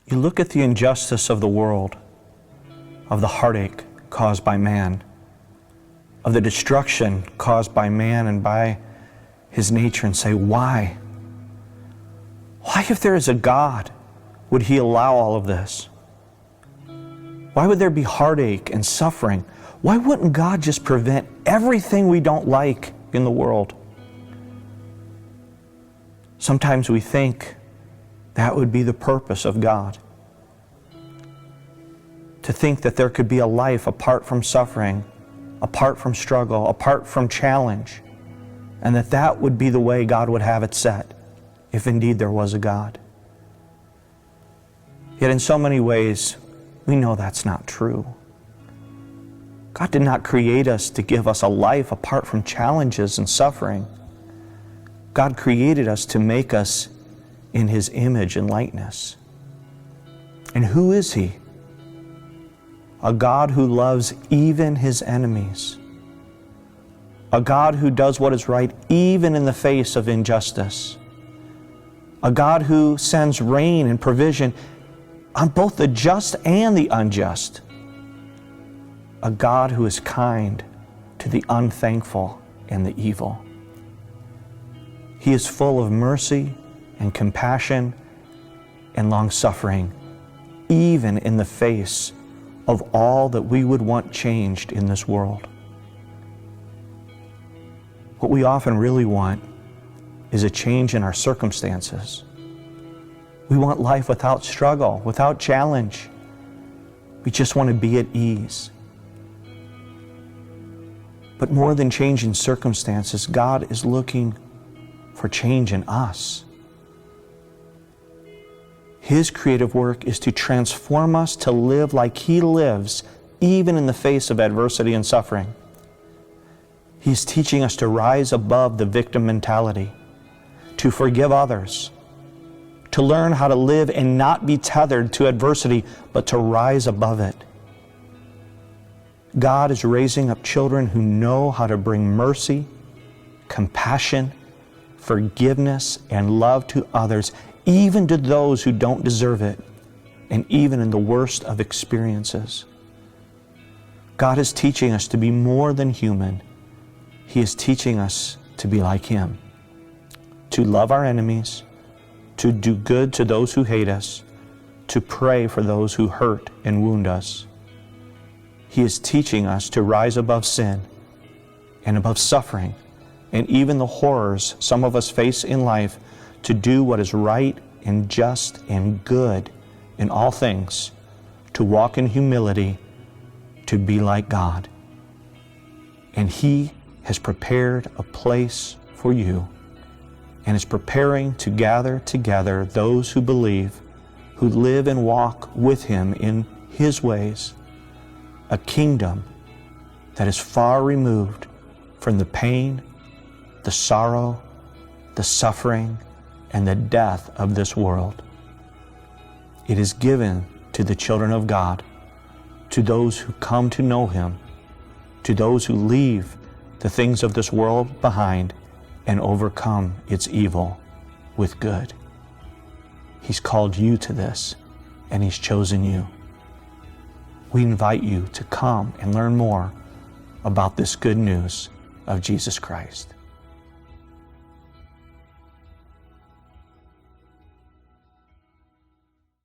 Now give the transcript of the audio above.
You look at the injustice of the world, of the heartache caused by man, of the destruction caused by man and by his nature, and say, why? Why, if there is a God, would He allow all of this? Why would there be heartache and suffering? Why wouldn't God just prevent everything we don't like in the world? Sometimes we think that would be the purpose of God. To think that there could be a life apart from suffering, apart from struggle, apart from challenge, and that would be the way God would have it set, if indeed there was a God. Yet in so many ways, we know that's not true. God did not create us to give us a life apart from challenges and suffering. God created us to make us in His image and likeness. And who is He? A God who loves even His enemies. A God who does what is right even in the face of injustice. A God who sends rain and provision on both the just and the unjust. A God who is kind to the unthankful and the evil. He is full of mercy and compassion and long-suffering, even in the face of all that we would want changed in this world. What we often really want is a change in our circumstances. We want life without struggle, without challenge. We just want to be at ease. But more than changing circumstances, God is looking for change in us. His creative work is to transform us to live like He lives, even in the face of adversity and suffering. He's teaching us to rise above the victim mentality, to forgive others, to learn how to live and not be tethered to adversity, but to rise above it. God is raising up children who know how to bring mercy, compassion, forgiveness, and love to others, even to those who don't deserve it, and even in the worst of experiences. God is teaching us to be more than human. He is teaching us to be like Him, to love our enemies, to do good to those who hate us, to pray for those who hurt and wound us. He is teaching us to rise above sin and above suffering and even the horrors some of us face in life, to do what is right and just and good in all things, to walk in humility, to be like God. And He has prepared a place for you and is preparing to gather together those who believe, who live and walk with Him in His ways, a kingdom that is far removed from the pain, the sorrow, the suffering, and the death of this world. It is given to the children of God, to those who come to know Him, to those who leave the things of this world behind and overcome its evil with good. He's called you to this, and He's chosen you. We invite you to come and learn more about this good news of Jesus Christ.